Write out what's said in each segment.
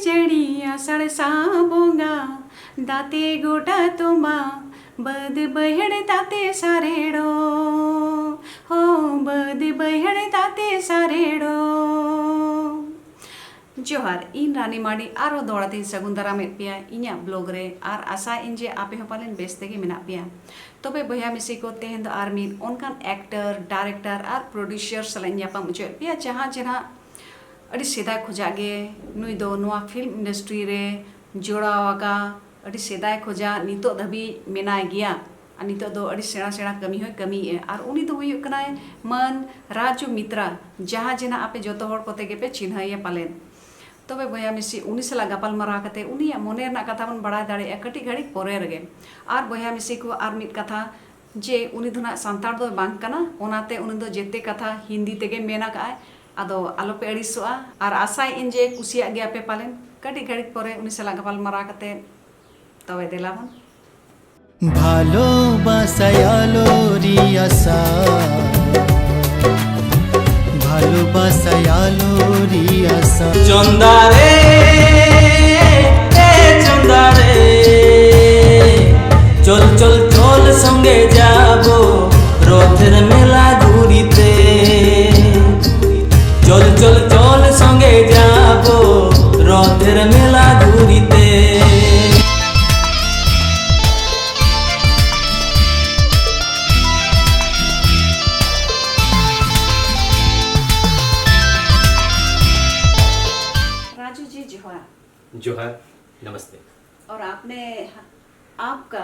जड़िया सड़सा बोंगा दाते गोटा तुम्बा बद बहड़ ताते सारेड़ो हो बद बहड़ ताते सारेड़ो। जोहार इन रानी माडी आरो दोड़ाते सगुन दाराम पेया इᱧᱟ ब्लॉग रे आर आशा इन जे आपे हो पालेन बेस तेगे मेना पेया। तबे बया मिसी को तेहन दो आर मिन ओनकान एक्टर डायरेक्टर आर प्रोड्यूसर सलाइन यापाम मुझे पेया जहां जहां अड़ी सेदाय खोजागे नुई दो नोआ फिल्म इंडस्ट्री रे जोड़ावागा अड़ी सेदाय खोजा नितो धबी मेनाय गिया और नितो दो अड़ी सेड़ा सेड़ा कमी होय कमी और उनी दो हुयुग कनाय मन राजू मित्रा जहां जना आपे जोतो होड़ कोते गेपे चिन्हय पालेन। तबे बया मिसी उनी सला गापाल मारा कते उनी मने रना कथा बन बड़ा दाड़े कटी घड़ी पोरे रगे और बया मिसी को आर मिट कथा जे उनी धना सांतार दो बांग कना ओनाते उनी दो जेते कथा हिंदी तेगे मेना काय आदो आलोपे अड़िसोआ और आशा इन जे कुसिया गया पे पालेन कटी घड़ी पोरे उनी सला गापाल मारा कते तबे देलाबन ভালোবাসায়ালো রিয়াসা ভালোবাসায়ালো রিয়াসা চন্দারে চন্দারে চল চল চল সঙ্গে যাব রথের মেলা ঘুরিতে চল চল চল সঙ্গে যাব রথের মেলা ঘুরিতে। जोहार, नमस्ते। और आपने आपका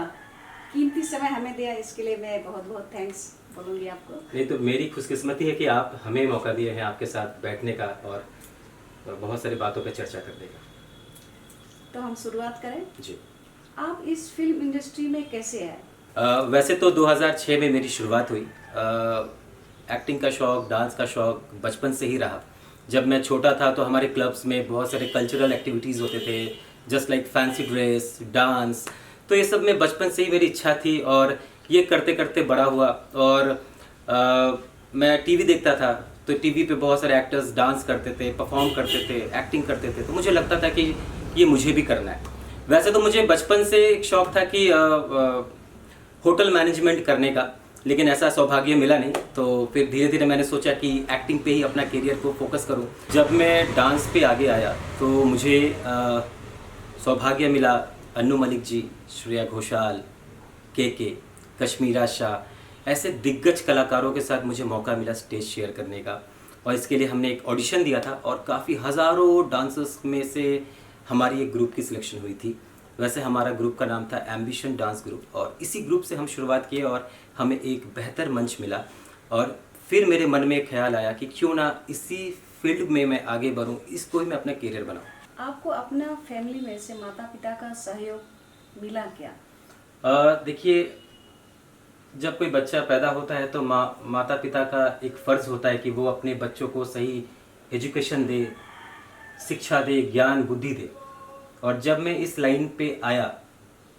कीमती समय हमें दिया इसके लिए मैं बहुत बहुत थैंक्स बोलूँगी आपको। नहीं तो मेरी खुशकिस्मती है कि आप हमें मौका दिए हैं आपके साथ बैठने का और बहुत सारी बातों पर चर्चा करने का। तो हम शुरुआत करें जी। आप इस फिल्म इंडस्ट्री में कैसे आए? वैसे तो 2006 में मेरी शुरुआत हुई। एक्टिंग का शौक़ डांस का शौक़ बचपन से ही रहा। जब मैं छोटा था तो हमारे क्लब्स में बहुत सारे कल्चरल एक्टिविटीज़ होते थे just like fancy dress dance, तो ये सब में बचपन से ही मेरी इच्छा थी और ये करते करते बड़ा हुआ। और मैं टीवी देखता था तो टीवी पे बहुत सारे एक्टर्स डांस करते थे, परफॉर्म करते थे, एक्टिंग करते थे, तो मुझे लगता था कि ये मुझे भी करना है। वैसे तो मुझे बचपन से एक शौक़ था कि होटल मैनेजमेंट करने का, लेकिन ऐसा सौभाग्य मिला नहीं। तो फिर धीरे धीरे मैंने सोचा कि एक्टिंग पे ही अपना करियर को फोकस करूं। जब मैं डांस पे आगे आया तो मुझे सौभाग्य मिला अन्नू मलिक जी, श्रेया घोषाल, के कश्मीरा शाह, ऐसे दिग्गज कलाकारों के साथ मुझे मौका मिला स्टेज शेयर करने का। और इसके लिए हमने एक ऑडिशन दिया था और काफ़ी हज़ारों डांसर्स में से हमारी एक ग्रुप की सिलेक्शन हुई थी। वैसे हमारा ग्रुप का नाम था एम्बिशन डांस ग्रुप और इसी ग्रुप से हम शुरुआत किए और हमें एक बेहतर मंच मिला। और फिर मेरे मन में एक ख्याल आया कि क्यों ना इसी फील्ड में मैं आगे बढ़ूं, इसको ही मैं अपना करियर बनाऊं। आपको अपना फैमिली में से माता पिता का सहयोग मिला क्या? देखिए, जब कोई बच्चा पैदा होता है तो माता पिता का एक फ़र्ज़ होता है कि वो अपने बच्चों को सही एजुकेशन दे, शिक्षा दे, ज्ञान बुद्धि दे। और जब मैं इस लाइन पे आया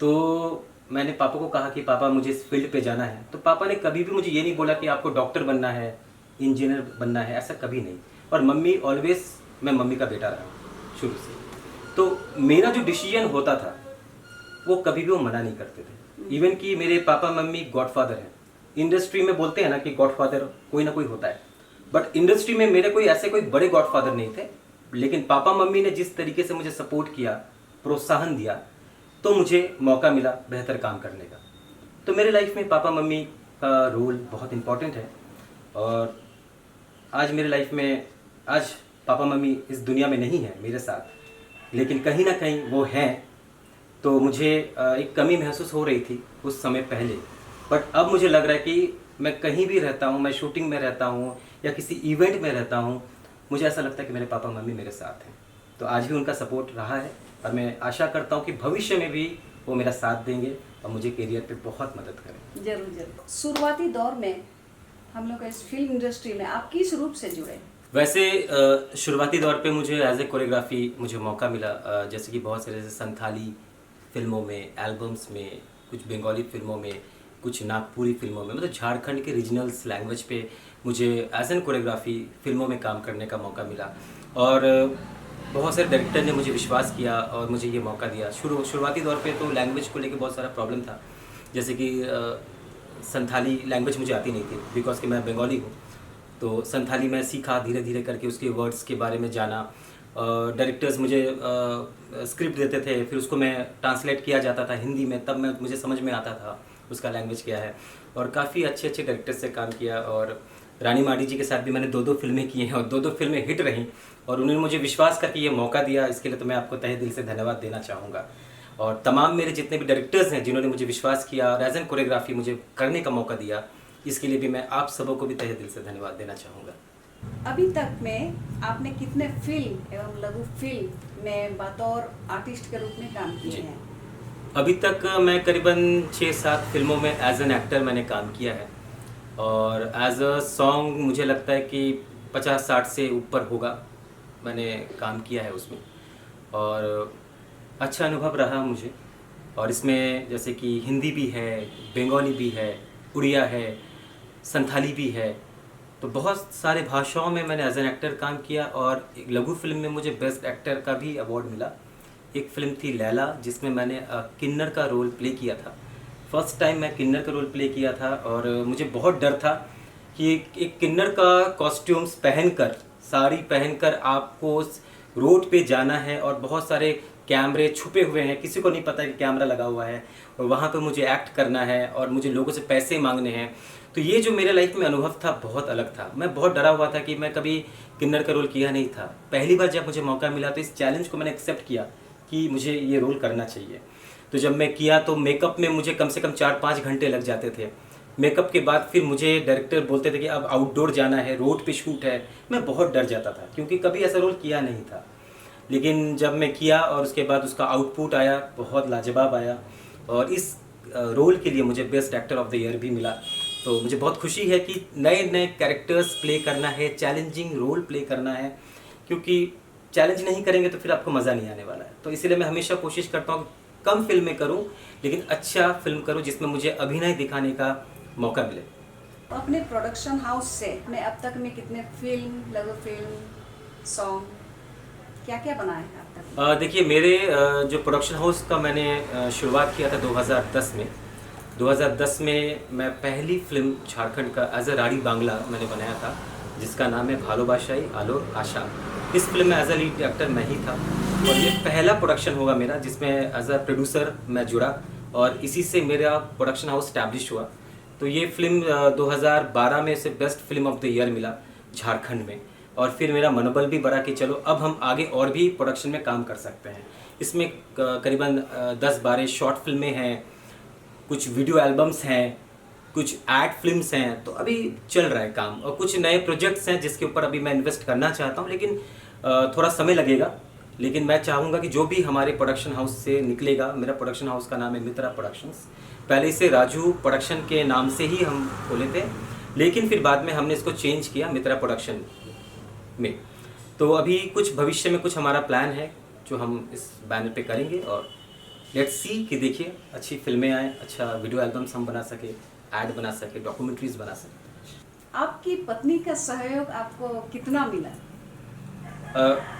तो मैंने पापा को कहा कि पापा मुझे इस फील्ड पे जाना है। तो पापा ने कभी भी मुझे ये नहीं बोला कि आपको डॉक्टर बनना है, इंजीनियर बनना है, ऐसा कभी नहीं। और मम्मी ऑलवेज, मैं मम्मी का बेटा रहा शुरू से, तो मेरा जो डिसीजन होता था वो कभी भी वो मना नहीं करते थे। इवन कि मेरे पापा मम्मी गॉडफादर हैं। इंडस्ट्री में बोलते हैं ना कि गॉडफादर कोई ना कोई होता है, बट इंडस्ट्री में मेरे कोई ऐसे कोई बड़े गॉडफादर नहीं थे। लेकिन पापा मम्मी ने जिस तरीके से मुझे सपोर्ट किया, प्रोत्साहन दिया, तो मुझे मौका मिला बेहतर काम करने का। तो मेरे लाइफ में पापा मम्मी का रोल बहुत इम्पोर्टेंट है। और आज मेरे लाइफ में, आज पापा मम्मी इस दुनिया में नहीं है मेरे साथ, लेकिन कहीं ना कहीं वो हैं। तो मुझे एक कमी महसूस हो रही थी उस समय पहले, बट अब मुझे लग रहा है कि मैं कहीं भी रहता हूँ, मैं शूटिंग में रहता हूँ या किसी इवेंट में रहता हूँ, मुझे ऐसा लगता है कि मेरे पापा मम्मी मेरे साथ हैं। तो आज भी उनका सपोर्ट रहा है और मैं आशा करता हूँ कि भविष्य में भी वो मेरा साथ देंगे और मुझे करियर पे बहुत मदद करेंगे। जरूर जरूर। शुरुआती दौर में हम लोग इस फिल्म इंडस्ट्री में आप किस रूप से जुड़े? वैसे शुरुआती दौर पे मुझे एज ए कोरियोग्राफी मुझे मौका मिला, जैसे कि बहुत सारे संथाली फिल्मों में, एल्बम्स में, कुछ बंगाली फिल्मों में, कुछ नागपुरी फिल्मों में, मतलब झारखंड के रीजनल्स लैंग्वेज पे मुझे एज एन कोरियोग्राफी फिल्मों में काम करने का मौका मिला। और बहुत सारे डायरेक्टर ने मुझे विश्वास किया और मुझे ये मौका दिया। शुरुआती दौर पे तो लैंग्वेज को लेके बहुत सारा प्रॉब्लम था, जैसे कि संथाली लैंग्वेज मुझे आती नहीं थी, बिकॉज कि मैं बंगाली हूँ। तो संथाली मैं सीखा धीरे धीरे करके, उसके वर्ड्स के बारे में जाना। डायरेक्टर्स मुझे स्क्रिप्ट देते थे, फिर उसको मैं ट्रांसलेट किया जाता था हिंदी में, तब मुझे समझ में आता था उसका लैंग्वेज क्या है। और काफ़ी अच्छे अच्छे डायरेक्टर्स से काम किया, और रानी माडी जी के साथ भी मैंने 2-2 फिल्में की हैं, और 2-2 फिल्में हिट रहीं, और उन्होंने मुझे विश्वास करके ये मौका दिया। इसके लिए तो मैं आपको तहे दिल से धन्यवाद देना चाहूँगा। और तमाम मेरे जितने भी डायरेक्टर्स हैं जिन्होंने मुझे विश्वास किया और एज एन कोरियोग्राफी मुझे करने का मौका दिया, इसके लिए भी मैं आप सबों को भी तहे दिल से धन्यवाद देना चाहूँगा। अभी तक में आपने कितने फिल्म एवं लघु फिल्म में बतौर आर्टिस्ट के रूप में काम किए जी। हैं? अभी तक मैं करीबन 6-7 फिल्मों में एज एन एक्टर मैंने काम किया है, और एज अ सॉन्ग मुझे लगता है कि 50-60 से ऊपर होगा मैंने काम किया है उसमें, और अच्छा अनुभव रहा मुझे। और इसमें जैसे कि हिंदी भी है, बंगाली भी है, उड़िया है, संथाली भी है, तो बहुत सारे भाषाओं में मैंने एज एन एक्टर काम किया। और एक लघु फिल्म में मुझे बेस्ट एक्टर का भी अवार्ड मिला। एक फिल्म थी लैला, जिसमें मैंने किन्नर का रोल प्ले किया था। फर्स्ट टाइम मैं किन्नर का रोल प्ले किया था, और मुझे बहुत डर था कि एक किन्नर का कॉस्ट्यूम्स पहनकर, साड़ी पहनकर आपको उस रोड पे जाना है, और बहुत सारे कैमरे छुपे हुए हैं, किसी को नहीं पता कि कैमरा लगा हुआ है, और वहाँ पे मुझे एक्ट करना है, और मुझे लोगों से पैसे मांगने हैं। तो ये जो मेरे लाइफ में अनुभव था बहुत अलग था। मैं बहुत डरा हुआ था कि मैं कभी किन्नर का रोल किया नहीं था। पहली बार जब मुझे मौका मिला तो इस चैलेंज को मैंने एक्सेप्ट किया कि मुझे ये रोल करना चाहिए। तो जब मैं किया तो मेकअप में मुझे कम से कम 4-5 घंटे लग जाते थे। मेकअप के बाद फिर मुझे डायरेक्टर बोलते थे कि अब आउटडोर जाना है, रोड पे शूट है। मैं बहुत डर जाता था क्योंकि कभी ऐसा रोल किया नहीं था। लेकिन जब मैं किया और उसके बाद उसका आउटपुट आया, बहुत लाजवाब आया, और इस रोल के लिए मुझे best actor of the year भी मिला। तो मुझे बहुत खुशी है कि नए नए कैरेक्टर्स प्ले करना है, चैलेंजिंग रोल प्ले करना है, क्योंकि चैलेंज नहीं करेंगे तो फिर आपको मज़ा नहीं आने वाला है। तो इसलिए मैं हमेशा कोशिश करता हूँ कम फिल्में करूँ, लेकिन अच्छा फिल्म करूँ जिसमें मुझे अभिनय दिखाने का मौका मिले। अपने प्रोडक्शन हाउस से आपने अब तक में कितने फिल्म, लघु फिल्म, सॉन्ग, क्या क्या बनाए हैं अब तक? देखिए, मेरे जो प्रोडक्शन हाउस का मैंने शुरुआत किया था 2010 में। 2010 में मैं पहली फिल्म झारखंड का एज अ राड़ी बांग्ला मैंने बनाया था, जिसका नाम है भालोबाशाई आलो आशा। इस फिल्म में एज अ लीड एक्टर मैं ही था, और ये पहला प्रोडक्शन होगा मेरा जिसमें एज अ प्रोड्यूसर मैं जुड़ा, और इसी से मेरा प्रोडक्शन हाउस स्टैब्लिश हुआ। तो ये फिल्म 2012 में से best film of the year मिला झारखंड में, और फिर मेरा मनोबल भी बढ़ा कि चलो अब हम आगे और भी प्रोडक्शन में काम कर सकते हैं। इसमें करीबन 10-12 शॉर्ट फिल्में हैं, कुछ वीडियो एल्बम्स हैं, कुछ एड फिल्म्स हैं, तो अभी चल रहा है काम, और कुछ नए प्रोजेक्ट्स हैं जिसके ऊपर अभी मैं इन्वेस्ट करना चाहता हूं, लेकिन थोड़ा समय लगेगा। लेकिन मैं चाहूँगा कि जो भी हमारे प्रोडक्शन हाउस से निकलेगा, मेरा प्रोडक्शन हाउस का नाम है मित्रा प्रोडक्शंस। पहले इसे राजू प्रोडक्शन के नाम से ही हम खोले थे, लेकिन फिर बाद में हमने इसको चेंज किया मित्रा प्रोडक्शन में। तो अभी कुछ भविष्य में कुछ हमारा प्लान है जो हम इस बैनर पे करेंगे, और लेट्स सी कि देखिए अच्छी फिल्में आए, अच्छा वीडियो एल्बम्स हम बना सके, ऐड बना सके, डॉक्यूमेंट्रीज बना सके। आपकी पत्नी का सहयोग आपको कितना मिला?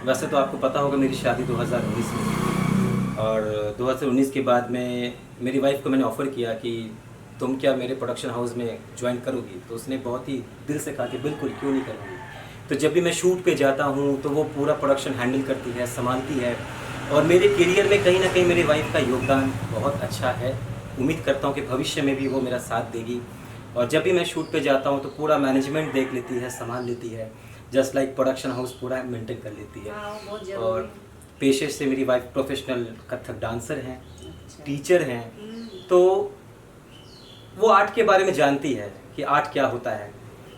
वैसे तो आपको पता होगा मेरी शादी 2019 में हुई, और 2019 के बाद में मेरी वाइफ को मैंने ऑफ़र किया कि तुम क्या मेरे प्रोडक्शन हाउस में ज्वाइन करोगी, तो उसने बहुत ही दिल से कहा कि बिल्कुल, क्यों नहीं करूँगी। तो जब भी मैं शूट पे जाता हूँ तो वो पूरा प्रोडक्शन हैंडल करती है, संभालती है, और मेरे करियर में कहीं ना कहीं मेरी वाइफ का योगदान बहुत अच्छा है। उम्मीद करता हूँ कि भविष्य में भी वो मेरा साथ देगी, और जब भी मैं शूट पे जाता हूँ तो पूरा मैनेजमेंट देख लेती है, संभाल लेती है, जस्ट लाइक प्रोडक्शन हाउस पूरा मेंटेन कर लेती है। बहुत जरूरी। और पेशे से मेरी वाइफ प्रोफेशनल कथक डांसर हैं, अच्छा। टीचर हैं, तो वो आर्ट के बारे में जानती है कि आर्ट क्या होता है।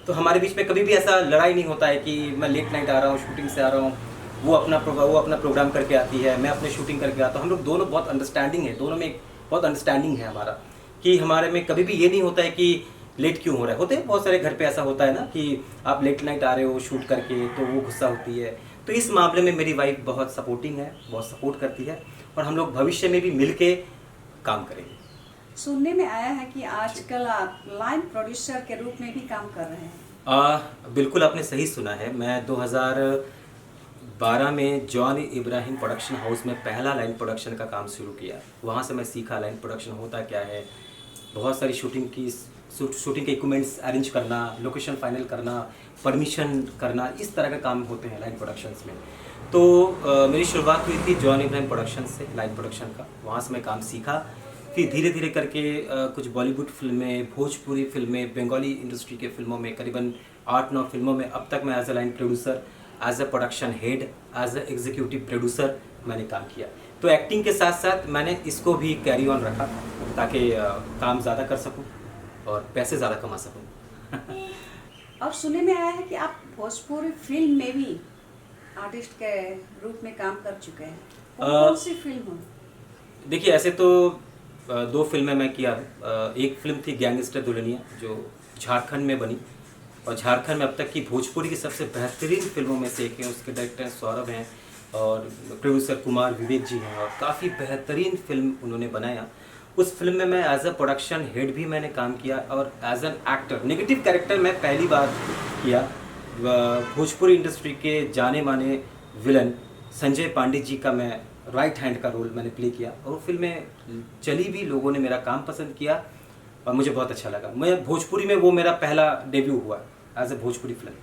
तो हमारे बीच में कभी भी ऐसा लड़ाई नहीं होता है कि मैं लेट नाइट आ रहा हूँ, शूटिंग से आ रहा हूँ, वो अपना प्रोग्राम करके आती है, मैं अपने शूटिंग करके आता हूँ। हम लोग दोनों बहुत अंडरस्टैंडिंग है, दोनों में बहुत अंडरस्टैंडिंग है हमारा, कि हमारे में कभी भी ये नहीं होता है कि लेट क्यों हो रहा है। होते हैं बहुत सारे घर पे ऐसा होता है ना कि आप लेट नाइट आ रहे हो शूट करके, तो वो गुस्सा होती है। तो इस मामले में मेरी वाइफ बहुत सपोर्टिंग है, बहुत सपोर्ट करती है, और हम लोग भविष्य में भी मिल के काम करेंगे। सुनने में आया है कि आजकल आप लाइन प्रोड्यूसर के रूप में भी काम कर रहे हैं। बिल्कुल आपने सही सुना है। मैं 2012 में जॉन इब्राहिम प्रोडक्शन हाउस में पहला लाइन प्रोडक्शन का काम शुरू किया। वहाँ से मैं सीखा लाइन प्रोडक्शन होता क्या है, बहुत सारी शूटिंग के इक्विपमेंट्स अरेंज करना, लोकेशन फाइनल करना, परमिशन करना, इस तरह के काम होते हैं लाइन प्रोडक्शंस में। तो मेरी शुरुआत हुई थी जॉन इब्राहिम प्रोडक्शन से, लाइन प्रोडक्शन का। वहाँ से मैं काम सीखा, फिर धीरे धीरे करके कुछ बॉलीवुड फिल्में, भोजपुरी फिल्में, बंगाली इंडस्ट्री के फिल्मों में, करीबन 8-9 फिल्मों में अब तक मैं as a line producer, as a production head, as a executive producer मैंने काम किया। तो एक्टिंग के साथ साथ मैंने इसको भी कैरी ऑन रखा ताकि काम ज़्यादा कर सकूं और पैसे ज़्यादा कमा सकूं। और सुनने में आया है कि आप भोजपुरी फिल्म में भी आर्टिस्ट के रूप में काम कर चुके हैं। कौन सी फिल्म हो? देखिए, ऐसे तो 2 फिल्में मैं किया हूँ। एक फिल्म थी गैंगस्टर दुल्हनिया, जो झारखंड में बनी, और झारखंड में अब तक की भोजपुरी की सबसे बेहतरीन फिल्मों में से एक है। उसके डायरेक्टर सौरभ हैं और प्रोड्यूसर कुमार विवेक जी हैं, और काफ़ी बेहतरीन फिल्म उन्होंने बनाया। उस फिल्म में मैं एज अ प्रोडक्शन हेड भी मैंने काम किया, और as an actor negative character मैं पहली बार किया। भोजपुरी इंडस्ट्री के जाने माने विलन संजय पांडे जी का मैं राइट हैंड का रोल मैंने प्ले किया, और वो फिल्में चली भी, लोगों ने मेरा काम पसंद किया और मुझे बहुत अच्छा लगा। मैं भोजपुरी में, वो मेरा पहला डेब्यू हुआ एज ए भोजपुरी फिल्म।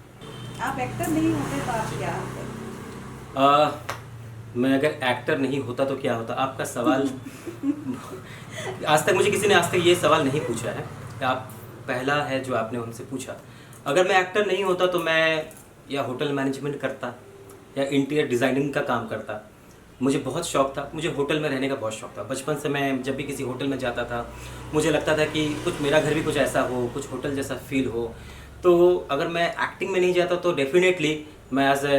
आप एक्टर नहीं होते तो आप क्या होते? मैं अगर एक्टर नहीं होता तो क्या होता? आपका सवाल आज तक मुझे किसी ने आज तक ये सवाल नहीं पूछा है। आप पहला है जो आपने उनसे पूछा। अगर मैं एक्टर नहीं होता तो मैं या होटल मैनेजमेंट करता या इंटीरियर डिज़ाइनिंग का काम करता। मुझे बहुत शौक था, मुझे होटल में रहने का बहुत शौक था। बचपन से मैं जब भी किसी होटल में जाता था, मुझे लगता था कि कुछ मेरा घर भी कुछ ऐसा हो, कुछ होटल जैसा फील हो। तो अगर मैं एक्टिंग में नहीं जाता तो डेफिनेटली मैं एज ए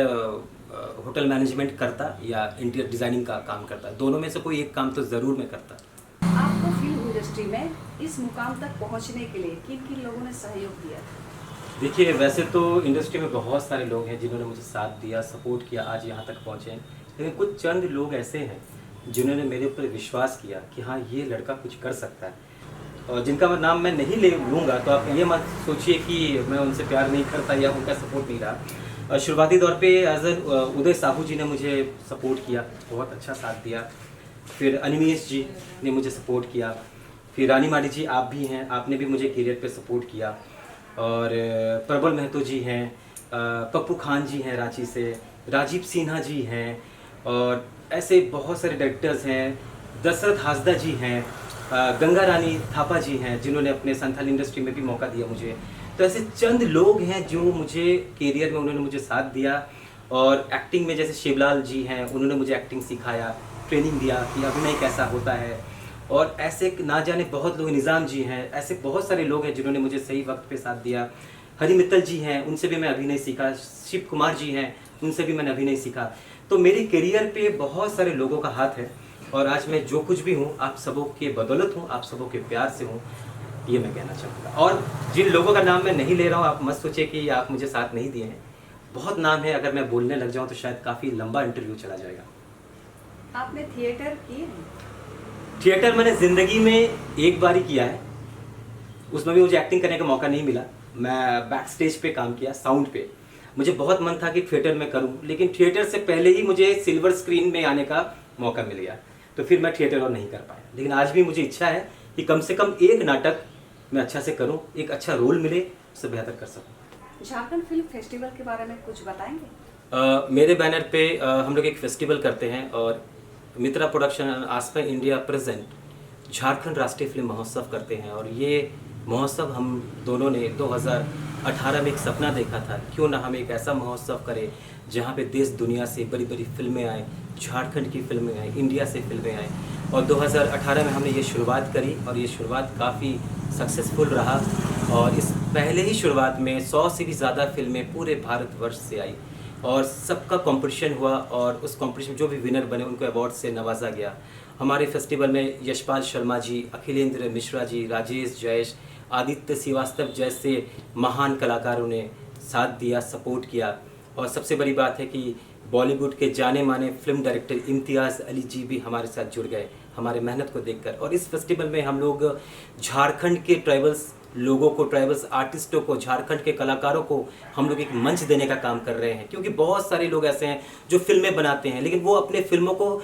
होटल मैनेजमेंट करता या इंटीरियर डिज़ाइनिंग का काम करता। दोनों में से कोई एक काम तो ज़रूर मैं करता। आपको फिल्म इंडस्ट्री में इस मुकाम तक पहुंचने के लिए किन किन लोगों ने सहयोग दिया? देखिए, वैसे तो इंडस्ट्री में बहुत सारे लोग हैं जिन्होंने मुझे साथ दिया, सपोर्ट किया, आज यहाँ तक पहुँचे हैं। लेकिन कुछ चंद लोग ऐसे हैं जिन्होंने मेरे ऊपर विश्वास किया कि हाँ, ये लड़का कुछ कर सकता है, और जिनका मैं नाम नहीं ले लूँगा तो आप ये मत सोचिए कि मैं उनसे प्यार नहीं करता या उनका सपोर्ट नहीं रहा। शुरुआती दौर पे एज उदय साहू जी ने मुझे सपोर्ट किया, बहुत अच्छा साथ दिया। फिर अनिमेश जी ने मुझे सपोर्ट किया। फिर रानी माडी जी, आप भी हैं, आपने भी मुझे करियर पे सपोर्ट किया। और प्रबल महतो जी हैं, पप्पू खान जी हैं रांची से, राजीव सिन्हा जी हैं, और ऐसे बहुत सारे डायरेक्टर्स हैं। दशरथ हासदा जी हैं, गंगा रानी थापा जी हैं, जिन्होंने अपने संथाली इंडस्ट्री में भी मौका दिया मुझे। तो ऐसे चंद लोग हैं जो मुझे करियर में उन्होंने मुझे साथ दिया। और एक्टिंग में जैसे शिवलाल जी हैं, उन्होंने मुझे एक्टिंग सिखाया, ट्रेनिंग दिया कि अभिनय कैसा होता है। और ऐसे ना जाने बहुत लोग, निज़ाम जी हैं, ऐसे बहुत सारे लोग हैं जिन्होंने मुझे सही वक्त पे साथ दिया। हरि मित्तल जी हैं, उनसे भी मैं अभिनय सीखा। शिव कुमार जी हैं, उनसे भी मैंने अभिनय सीखा। तो मेरे करियर पे बहुत सारे लोगों का हाथ है, और आज मैं जो कुछ भी हूँ आप सबों के बदौलत हूँ, आप सबों के प्यार से हूँ, ये मैं कहना चाहूँगा। और जिन लोगों का नाम मैं नहीं ले रहा हूँ, आप मत सोचिए कि आप मुझे साथ नहीं दिए हैं। बहुत नाम है, अगर मैं बोलने लग जाऊँ तो शायद काफ़ी लंबा इंटरव्यू चला जाएगा। आपने थिएटर किए? थिएटर मैंने ज़िंदगी में एक बार ही किया है, उसमें भी मुझे एक्टिंग करने का मौका नहीं मिला। मैं बैक स्टेज पे काम किया, साउंड पे। मुझे बहुत मन था कि थिएटर में करूं, लेकिन थिएटर से पहले ही मुझे सिल्वर स्क्रीन में आने का मौका मिल गया, तो फिर मैं थिएटर और नहीं कर पाया। लेकिन आज भी मुझे इच्छा है कि कम से कम एक नाटक मैं अच्छा से करूं, एक अच्छा रोल मिले, उससे बेहतर कर सकूं। झारखंड फिल्म फेस्टिवल के बारे में कुछ बताएंगे? मेरे बैनर पे हम लोग एक फेस्टिवल करते हैं, और मित्रा प्रोडक्शन आस्पा इंडिया प्रेजेंट झारखंड राष्ट्रीय फिल्म महोत्सव करते हैं। और ये महोत्सव हम दोनों ने 2018 में एक सपना देखा था, क्यों ना हम एक ऐसा महोत्सव करें जहाँ पे देश दुनिया से बड़ी बड़ी फिल्में आएँ, झारखंड की फिल्में आएँ, इंडिया से फिल्में आएँ। और 2018 में हमने ये शुरुआत करी, और ये शुरुआत काफ़ी सक्सेसफुल रहा। और इस पहले ही शुरुआत में 100 से भी ज़्यादा फिल्में पूरे भारतवर्ष से आई, और सबका कंपटीशन हुआ, और उस कंपटीशन में जो भी विनर बने उनको अवार्ड से नवाजा गया। हमारे फेस्टिवल में यशपाल शर्मा जी, अखिलेंद्र मिश्रा जी, राजेश जयेश, आदित्य श्रीवास्तव जैसे महान कलाकारों ने साथ दिया, सपोर्ट किया। और सबसे बड़ी बात है कि बॉलीवुड के जाने माने फिल्म डायरेक्टर इम्तियाज़ अली जी भी हमारे साथ जुड़ गए हमारे मेहनत को देखकर। और इस फेस्टिवल में हम लोग झारखंड के ट्राइबल्स लोगों को, ट्राइबल्स आर्टिस्टों को, झारखंड के कलाकारों को हम लोग एक मंच देने का काम कर रहे हैं। क्योंकि बहुत सारे लोग ऐसे हैं जो फिल्में बनाते हैं लेकिन वो अपने फिल्मों को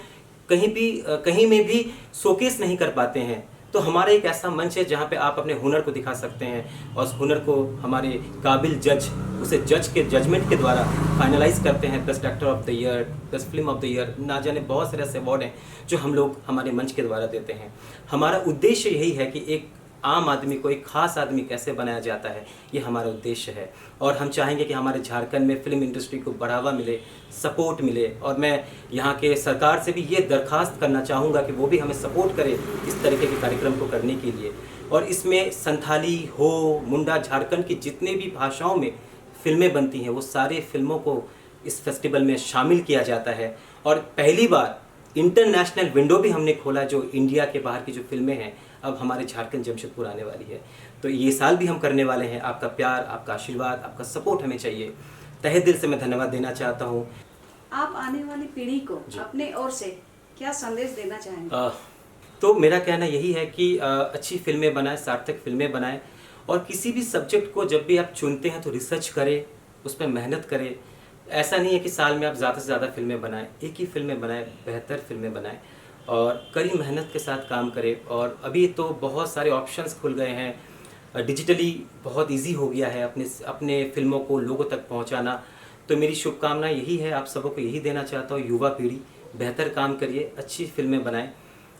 कहीं में भी शोकेस नहीं कर पाते हैं। तो हमारा एक ऐसा मंच है जहाँ पे आप अपने हुनर को दिखा सकते हैं और उस हुनर को हमारे काबिल जज उसे जज के जजमेंट के द्वारा फाइनलाइज करते हैं। Best actor of the year, best film of the year, ना जाने बहुत सारे ऐसे अवार्ड हैं जो हम लोग हमारे मंच के द्वारा देते हैं। हमारा उद्देश्य यही है कि एक आम आदमी को एक खास आदमी कैसे बनाया जाता है, ये हमारा उद्देश्य है। और हम चाहेंगे कि हमारे झारखंड में फिल्म इंडस्ट्री को बढ़ावा मिले, सपोर्ट मिले। और मैं यहाँ के सरकार से भी ये दरख्वास्त करना चाहूँगा कि वो भी हमें सपोर्ट करे इस तरीके के कार्यक्रम को करने के लिए। और इसमें संथाली, हो, मुंडा, झारखंड की जितने भी भाषाओं में फिल्में बनती हैं वो सारे फिल्मों को इस फेस्टिवल में शामिल किया जाता है। और पहली बार इंटरनेशनल विंडो भी हमने खोला, जो इंडिया के बाहर की जो फिल्में हैं अब हमारे झारखंड जमशेदपुर आने वाली है। तो ये साल भी हम करने वाले हैं। आपका प्यार, आपका आशीर्वाद, आपका सपोर्ट हमें चाहिए। तहे दिल से मैं धन्यवाद देना चाहता हूँ। आप आने वाली पीढ़ी को अपने ओर से क्या संदेश देना चाहेंगे? तो मेरा कहना यही है कि अच्छी फिल्में बनाएं, सार्थक फिल्में बनाएं। और किसी भी सब्जेक्ट को जब भी आप चुनते हैं तो रिसर्च करें, उस पर मेहनत करें। ऐसा नहीं है कि साल में आप ज़्यादा से ज़्यादा फिल्में बनाएं, एक ही फिल्में बनाएं, बेहतर फिल्में बनाएं और कड़ी मेहनत के साथ काम करें। और अभी तो बहुत सारे ऑप्शंस खुल गए हैं, डिजिटली बहुत इजी हो गया है अपने फिल्मों को लोगों तक पहुंचाना। तो मेरी शुभकामना यही है, आप सबको यही देना चाहता हूँ, युवा पीढ़ी बेहतर काम करिए, अच्छी फिल्में बनाएं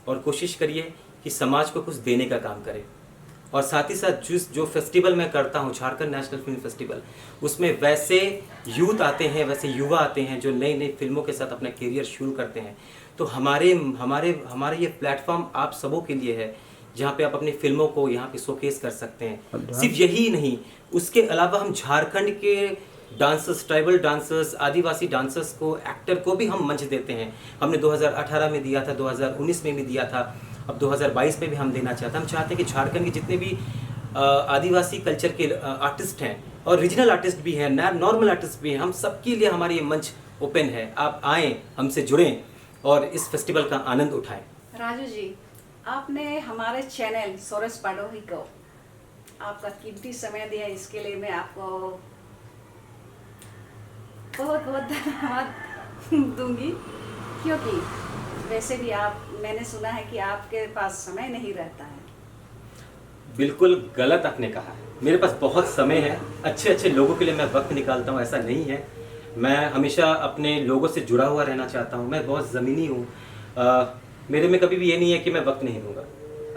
और कोशिश करिए कि समाज को कुछ देने का काम करें। और साथ ही साथ जो फेस्टिवल मैं करता हूँ, झारखंड नेशनल फिल्म फेस्टिवल, उसमें वैसे यूथ आते हैं, वैसे युवा आते हैं जो नई नई फिल्मों के साथ अपना करियर शुरू करते हैं। तो हमारे ये प्लेटफॉर्म आप सबों के लिए है जहाँ पे आप अपनी फिल्मों को यहाँ पे शोकेस कर सकते हैं। सिर्फ यही नहीं, उसके अलावा हम झारखंड के डांसर्स, ट्राइबल डांसर्स, आदिवासी डांसर्स को, एक्टर को भी हम मंच देते हैं। हमने 2018 में दिया था, 2019 में भी दिया था, अब 2022 में भी हम देना चाहते हैं। हम चाहते हैं कि झारखंड के जितने भी आदिवासी कल्चर के आर्टिस्ट हैं और रीजनल आर्टिस्ट भी हैं, नॉर्मल आर्टिस्ट भी हैं, हम सबके लिए हमारी ये मंच ओपन है। आप आएँ, हमसे जुड़ें और इस फेस्टिवल का आनंद उठाएं। राजू जी, आपने हमारे चैनल सोरेस पाडोही को आपका कीमती समय दिया, इसके लिए मैं आपको बहुत बहुत धन्यवाद दूंगी। क्योंकि वैसे भी मैंने सुना है कि आपके पास समय नहीं रहता है। बिल्कुल गलत आपने कहा है, मेरे पास बहुत समय है। अच्छे अच्छे लोगों के लिए मैं वक्त निकालता हूँ, ऐसा नहीं है। मैं हमेशा अपने लोगों से जुड़ा हुआ रहना चाहता हूँ। मैं बहुत ज़मीनी हूँ, मेरे में कभी भी ये नहीं है कि मैं वक्त नहीं दूंगा।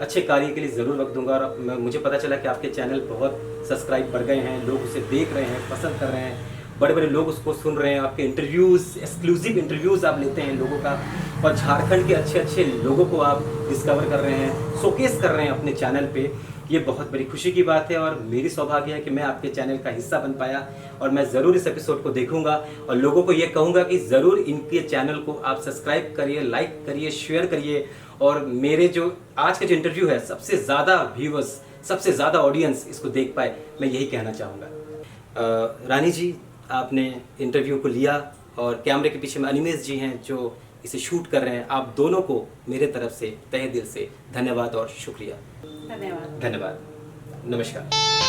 अच्छे कार्य के लिए ज़रूर वक्त दूंगा। और मुझे पता चला कि आपके चैनल बहुत सब्सक्राइब बढ़ गए हैं, लोग उसे देख रहे हैं, पसंद कर रहे हैं, बड़े बड़े लोग उसको सुन रहे हैं। आपके इंटरव्यूज़, एक्सक्लूसिव इंटरव्यूज़ आप लेते हैं लोगों का, और झारखंड के अच्छे अच्छे लोगों को आप डिस्कवर कर रहे हैं, शोकेस कर रहे हैं अपने चैनल पे। ये बहुत बड़ी खुशी की बात है और मेरी सौभाग्य है कि मैं आपके चैनल का हिस्सा बन पाया। और मैं ज़रूर इस एपिसोड को देखूंगा और लोगों को ये कहूँगा कि ज़रूर इनके चैनल को आप सब्सक्राइब करिए, लाइक करिए, शेयर करिए। और मेरे जो आज का जो इंटरव्यू है, सबसे ज़्यादा व्यूवर्स, सबसे ज़्यादा ऑडियंस इसको देख पाए, मैं यही कहना चाहूँगा। रानी जी, आपने इंटरव्यू को लिया और कैमरे के पीछे में अनिमेश जी हैं जो इसे शूट कर रहे हैं। आप दोनों को मेरे तरफ से तहे दिल से धन्यवाद और शुक्रिया। धन्यवाद। धन्यवाद। नमस्कार।